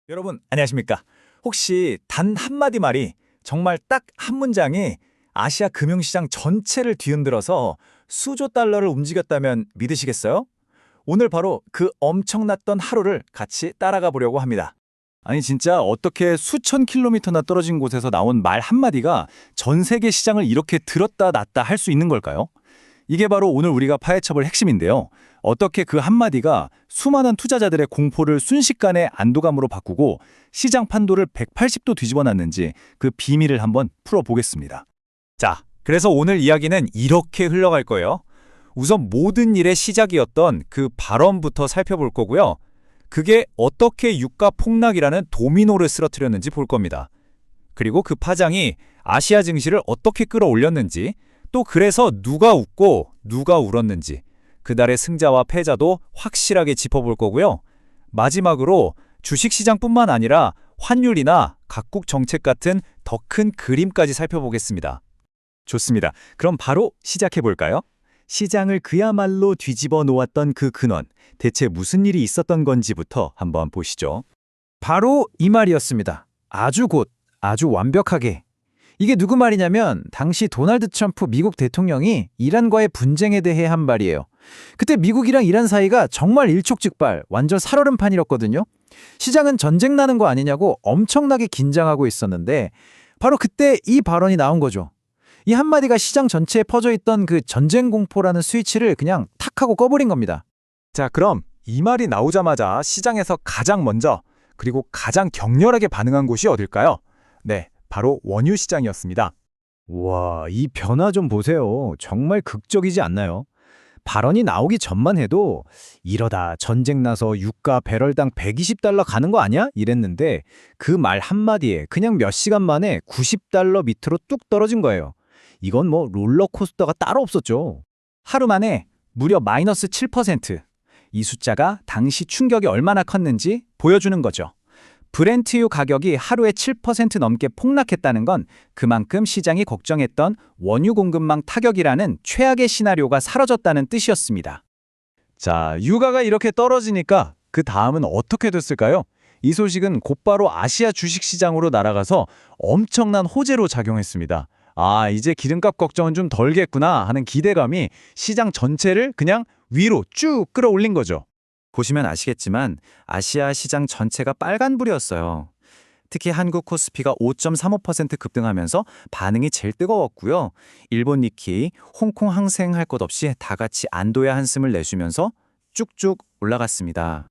여러분, 안녕하십니까? 혹시 단 한마디 말이 정말 딱 한 문장이 아시아 금융시장 전체를 뒤흔들어서 수조 달러를 움직였다면 믿으시겠어요? 오늘 바로 그 엄청났던 하루를 같이 따라가 보려고 합니다. 아니 진짜 어떻게 수천 킬로미터나 떨어진 곳에서 나온 말 한마디가 전 세계 시장을 이렇게 들었다 놨다 할 수 있는 걸까요? 이게 바로 오늘 우리가 파헤쳐볼 핵심인데요. 어떻게 그 한마디가 수많은 투자자들의 공포를 순식간에 안도감으로 바꾸고 시장 판도를 180도 뒤집어 놨는지 그 비밀을 한번 풀어보겠습니다. 자, 그래서 오늘 이야기는 이렇게 흘러갈 거예요. 우선 모든 일의 시작이었던 그 발언부터 살펴볼 거고요. 그게 어떻게 유가 폭락이라는 도미노를 쓰러뜨렸는지 볼 겁니다. 그리고 그 파장이 아시아 증시를 어떻게 끌어올렸는지, 또 그래서 누가 웃고 누가 울었는지, 그달의 승자와 패자도 확실하게 짚어볼 거고요. 마지막으로 주식시장뿐만 아니라 환율이나 각국 정책 같은 더 큰 그림까지 살펴보겠습니다. 좋습니다. 그럼 바로 시작해볼까요? 시장을 그야말로 뒤집어 놓았던 그 근원, 대체 무슨 일이 있었던 건지부터 한번 보시죠. 바로 이 말이었습니다. 아주 곧, 아주 완벽하게. 이게 누구 말이냐면 당시 도널드 트럼프 미국 대통령이 이란과의 분쟁에 대해 한 말이에요. 그때 미국이랑 이란 사이가 정말 일촉즉발, 완전 살얼음판이었거든요. 시장은 전쟁 나는 거 아니냐고 엄청나게 긴장하고 있었는데 바로 그때 이 발언이 나온 거죠. 이 한마디가 시장 전체에 퍼져있던 그 전쟁 공포라는 스위치를 그냥 탁 하고 꺼버린 겁니다. 자, 그럼 이 말이 나오자마자 시장에서 가장 먼저 그리고 가장 격렬하게 반응한 곳이 어딜까요? 네, 바로 원유 시장이었습니다. 와, 이 변화 좀 보세요. 정말 극적이지 않나요? 발언이 나오기 전만 해도 이러다 전쟁 나서 유가 배럴당 120달러 가는 거 아니야? 이랬는데 그 말 한마디에 그냥 몇 시간 만에 90달러 밑으로 뚝 떨어진 거예요. 이건 뭐 롤러코스터가 따로 없었죠. 하루 만에 무려 마이너스 7%. 이 숫자가 당시 충격이 얼마나 컸는지 보여주는 거죠. 브렌트유 가격이 하루에 7% 넘게 폭락했다는 건 그만큼 시장이 걱정했던 원유 공급망 타격이라는 최악의 시나리오가 사라졌다는 뜻이었습니다. 자, 유가가 이렇게 떨어지니까 그 다음은 어떻게 됐을까요? 이 소식은 곧바로 아시아 주식시장으로 날아가서 엄청난 호재로 작용했습니다. 아, 이제 기름값 걱정은 좀 덜겠구나 하는 기대감이 시장 전체를 그냥 위로 쭉 끌어올린 거죠. 보시면 아시겠지만 아시아 시장 전체가 빨간불이었어요. 특히 한국 코스피가 5.35% 급등하면서 반응이 제일 뜨거웠고요. 일본 니케이, 홍콩 항생 할 것 없이 다 같이 안도의 한숨을 내쉬면서 쭉쭉 올라갔습니다.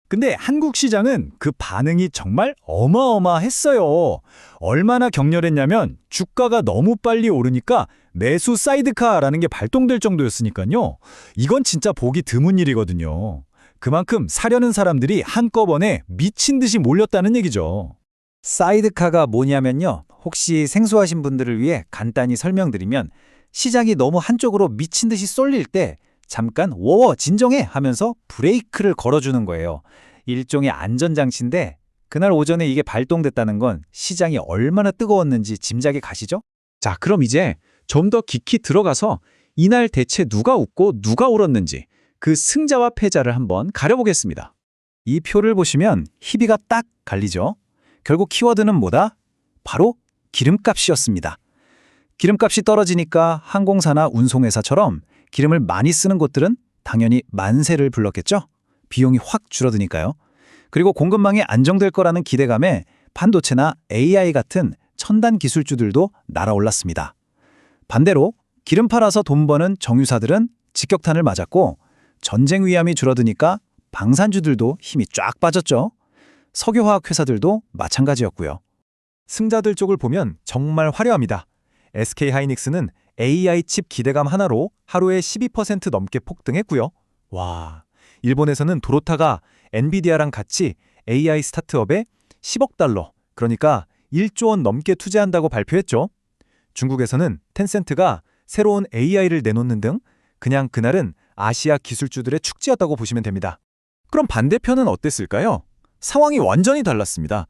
근데 한국 시장은 그 반응이 정말 어마어마했어요. 얼마나 격렬했냐면 주가가 너무 빨리 오르니까 매수 사이드카라는 게 발동될 정도였으니까요. 이건 진짜 보기 드문 일이거든요. 그만큼 사려는 사람들이 한꺼번에 미친 듯이 몰렸다는 얘기죠. 사이드카가 뭐냐면요. 혹시 생소하신 분들을 위해 간단히 설명드리면 시장이 너무 한쪽으로 미친 듯이 쏠릴 때 잠깐 워워 진정해 하면서 브레이크를 걸어주는 거예요. 일종의 안전장치인데 그날 오전에 이게 발동됐다는 건 시장이 얼마나 뜨거웠는지 짐작이 가시죠? 자, 그럼 이제 좀 더 깊이 들어가서 이날 대체 누가 웃고 누가 울었는지 그 승자와 패자를 한번 가려보겠습니다. 이 표를 보시면 희비가 딱 갈리죠? 결국 키워드는 뭐다? 바로 기름값이었습니다. 기름값이 떨어지니까 항공사나 운송회사처럼 기름을 많이 쓰는 곳들은 당연히 만세를 불렀겠죠? 비용이 확 줄어드니까요. 그리고 공급망이 안정될 거라는 기대감에 반도체나 AI 같은 첨단 기술주들도 날아올랐습니다. 반대로 기름 팔아서 돈 버는 정유사들은 직격탄을 맞았고 전쟁 위험이 줄어드니까 방산주들도 힘이 쫙 빠졌죠. 석유화학 회사들도 마찬가지였고요. 승자들 쪽을 보면 정말 화려합니다. SK하이닉스는 AI 칩 기대감 하나로 하루에 12% 넘게 폭등했고요. 와, 일본에서는 도로타가 엔비디아랑 같이 AI 스타트업에 10억 달러, 그러니까 1조 원 넘게 투자한다고 발표했죠. 중국에서는 텐센트가 새로운 AI를 내놓는 등 그냥 그날은 아시아 기술주들의 축제였다고 보시면 됩니다. 그럼 반대편은 어땠을까요? 상황이 완전히 달랐습니다.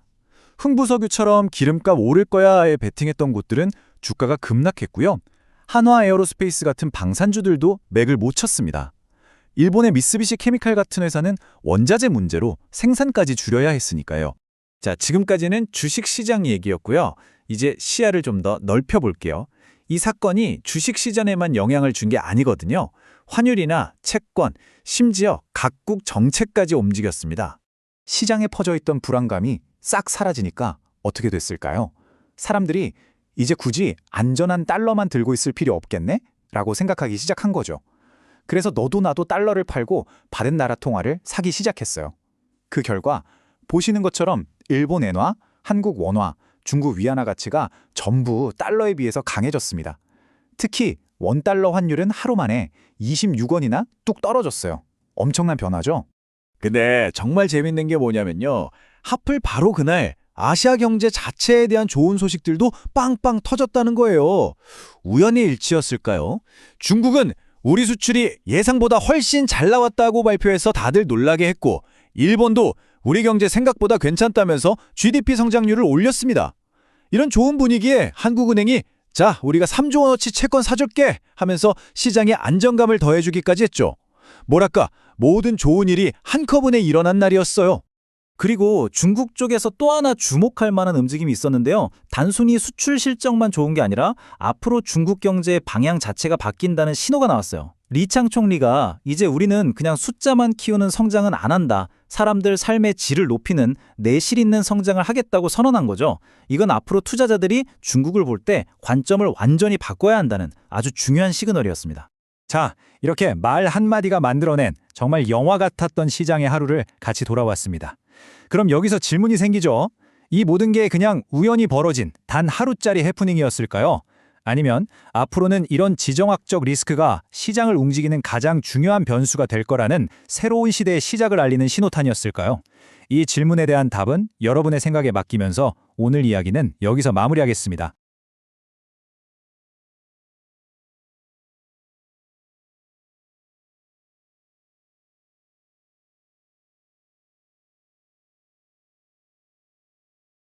흥부석유처럼 기름값 오를 거야에 베팅했던 곳들은 주가가 급락했고요. 한화 에어로스페이스 같은 방산주들도 맥을 못 쳤습니다. 일본의 미쓰비시 케미칼 같은 회사는 원자재 문제로 생산까지 줄여야 했으니까요. 자, 지금까지는 주식시장 얘기였고요. 이제 시야를 좀 더 넓혀볼게요. 이 사건이 주식시장에만 영향을 준 게 아니거든요. 환율이나 채권, 심지어 각국 정책까지 움직였습니다. 시장에 퍼져있던 불안감이 싹 사라지니까 어떻게 됐을까요? 사람들이 이제 굳이 안전한 달러만 들고 있을 필요 없겠네? 라고 생각하기 시작한 거죠. 그래서 너도 나도 달러를 팔고 받은 나라 통화를 사기 시작했어요. 그 결과 보시는 것처럼 일본 엔화, 한국 원화, 중국 위안화 가치가 전부 달러에 비해서 강해졌습니다. 특히 원달러 환율은 하루 만에 26원이나 뚝 떨어졌어요. 엄청난 변화죠? 근데 정말 재밌는 게 뭐냐면요. 하필 바로 그날 아시아 경제 자체에 대한 좋은 소식들도 빵빵 터졌다는 거예요. 우연의 일치였을까요? 중국은 우리 수출이 예상보다 훨씬 잘 나왔다고 발표해서 다들 놀라게 했고, 일본도 우리 경제 생각보다 괜찮다면서 GDP 성장률을 올렸습니다. 이런 좋은 분위기에 한국은행이 자, 우리가 3조 원어치 채권 사줄게 하면서 시장에 안정감을 더해주기까지 했죠. 뭐랄까, 모든 좋은 일이 한꺼번에 일어난 날이었어요. 그리고 중국 쪽에서 또 하나 주목할 만한 움직임이 있었는데요. 단순히 수출 실적만 좋은 게 아니라 앞으로 중국 경제의 방향 자체가 바뀐다는 신호가 나왔어요. 리창 총리가 이제 우리는 그냥 숫자만 키우는 성장은 안 한다. 사람들 삶의 질을 높이는 내실 있는 성장을 하겠다고 선언한 거죠. 이건 앞으로 투자자들이 중국을 볼 때 관점을 완전히 바꿔야 한다는 아주 중요한 시그널이었습니다. 자, 이렇게 말 한마디가 만들어낸 정말 영화 같았던 시장의 하루를 같이 돌아왔습니다. 그럼 여기서 질문이 생기죠. 이 모든 게 그냥 우연히 벌어진 단 하루짜리 해프닝이었을까요? 아니면 앞으로는 이런 지정학적 리스크가 시장을 움직이는 가장 중요한 변수가 될 거라는 새로운 시대의 시작을 알리는 신호탄이었을까요? 이 질문에 대한 답은 여러분의 생각에 맡기면서 오늘 이야기는 여기서 마무리하겠습니다.